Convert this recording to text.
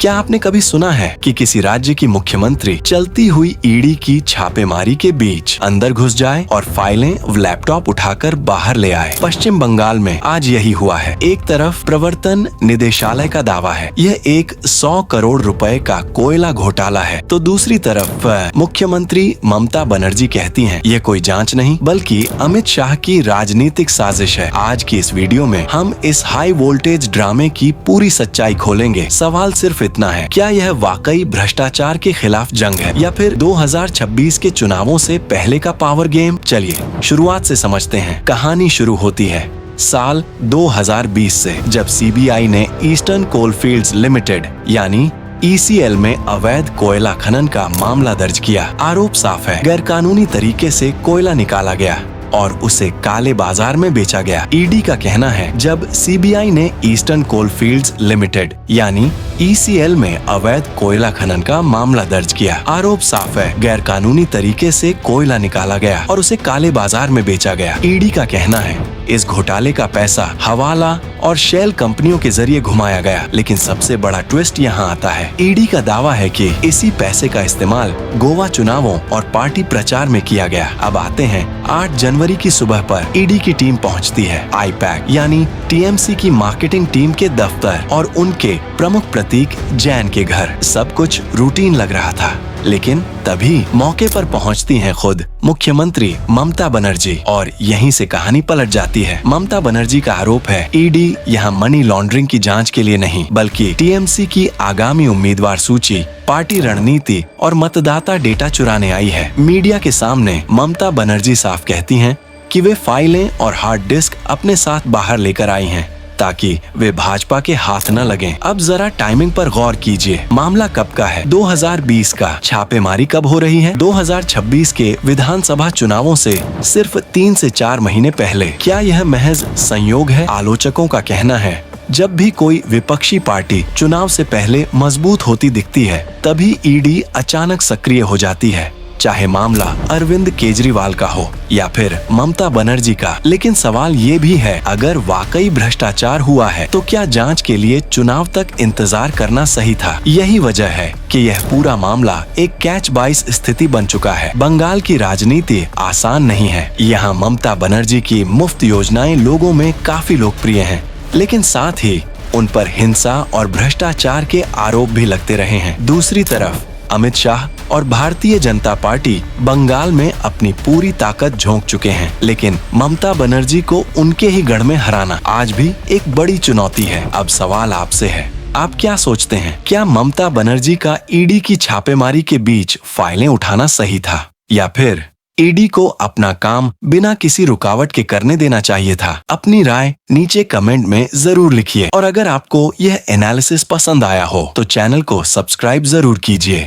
क्या आपने कभी सुना है कि किसी राज्य की मुख्यमंत्री चलती हुई ईडी की छापेमारी के बीच अंदर घुस जाए और फाइलें व लैपटॉप उठाकर बाहर ले आए? पश्चिम बंगाल में आज यही हुआ है। एक तरफ प्रवर्तन निदेशालय का दावा है यह एक 100 करोड़ रुपए का कोयला घोटाला है, तो दूसरी तरफ मुख्यमंत्री ममता बनर्जी कहती हैं यह कोई जांच नहीं बल्कि अमित शाह की राजनीतिक साजिश है। आज की इस वीडियो में हम इस हाई वोल्टेज ड्रामे की पूरी सच्चाई खोलेंगे। सवाल सिर्फ इतना है, क्या यह वाकई भ्रष्टाचार के खिलाफ जंग है या फिर 2026 के चुनावों से पहले का पावर गेम? चलिए शुरुआत से समझते हैं। कहानी शुरू होती है साल 2020 से, जब सीबीआई ने ईस्टर्न कोलफील्ड्स लिमिटेड यानी ECL में अवैध कोयला खनन का मामला दर्ज किया। आरोप साफ है, गैरकानूनी तरीके से कोयला निकाला गया और उसे काले बाजार में बेचा गया। ईडी का कहना है जब सीबीआई ने ईस्टर्न कोलफील्ड्स लिमिटेड यानी ECL में अवैध कोयला खनन का मामला दर्ज किया। आरोप साफ है, गैरकानूनी तरीके से कोयला निकाला गया और उसे काले बाजार में बेचा गया। ईडी का कहना है इस घोटाले का पैसा हवाला और शेल कंपनियों के जरिए घुमाया गया। लेकिन सबसे बड़ा ट्विस्ट यहाँ आता है। ईडी का दावा है कि इसी पैसे का इस्तेमाल गोवा चुनावों और पार्टी प्रचार में किया गया। अब आते हैं 8 जनवरी की सुबह पर ईडी की टीम पहुँचती है IPAC यानी TMC की मार्केटिंग टीम के दफ्तर और उनके प्रमुख प्रतीक जैन के घर। सब कुछ रूटीन लग रहा था, लेकिन तभी मौके पर पहुंचती हैं खुद मुख्यमंत्री ममता बनर्जी और यहीं से कहानी पलट जाती है। ममता बनर्जी का आरोप है ईडी यहाँ मनी लॉन्ड्रिंग की जांच के लिए नहीं बल्कि TMC की आगामी उम्मीदवार सूची, पार्टी रणनीति और मतदाता डेटा चुराने आई है। मीडिया के सामने ममता बनर्जी साफ कहती हैं कि वे फाइलें और हार्ड डिस्क अपने साथ बाहर लेकर आई हैं ताकि वे भाजपा के हाथ न लगें। अब जरा टाइमिंग पर गौर कीजिए। मामला कब का है? 2020 का। छापेमारी कब हो रही है? 2026 के विधानसभा चुनावों से सिर्फ 3 से 4 महीने पहले। क्या यह महज संयोग है? आलोचकों का कहना है जब भी कोई विपक्षी पार्टी चुनाव से पहले मजबूत होती दिखती है तभी ईडी अचानक सक्रिय हो जाती है, चाहे मामला अरविंद केजरीवाल का हो या फिर ममता बनर्जी का। लेकिन सवाल ये भी है, अगर वाकई भ्रष्टाचार हुआ है तो क्या जांच के लिए चुनाव तक इंतजार करना सही था? यही वजह है कि यह पूरा मामला एक कैच 22 स्थिति बन चुका है। बंगाल की राजनीति आसान नहीं है। यहाँ ममता बनर्जी की मुफ्त योजनाएं लोगों में काफी लोकप्रिय हैं, लेकिन साथ ही उन पर हिंसा और भ्रष्टाचार के आरोप भी लगते रहे हैं। दूसरी तरफ अमित शाह और भारतीय जनता पार्टी बंगाल में अपनी पूरी ताकत झोंक चुके हैं, लेकिन ममता बनर्जी को उनके ही गढ़ में हराना आज भी एक बड़ी चुनौती है। अब सवाल आपसे है, आप क्या सोचते हैं? क्या ममता बनर्जी का ईडी की छापेमारी के बीच फाइलें उठाना सही था या फिर ईडी को अपना काम बिना किसी रुकावट के करने देना चाहिए था? अपनी राय नीचे कमेंट में जरूर लिखिए और अगर आपको यह एनालिसिस पसंद आया हो तो चैनल को सब्सक्राइब जरूर कीजिए।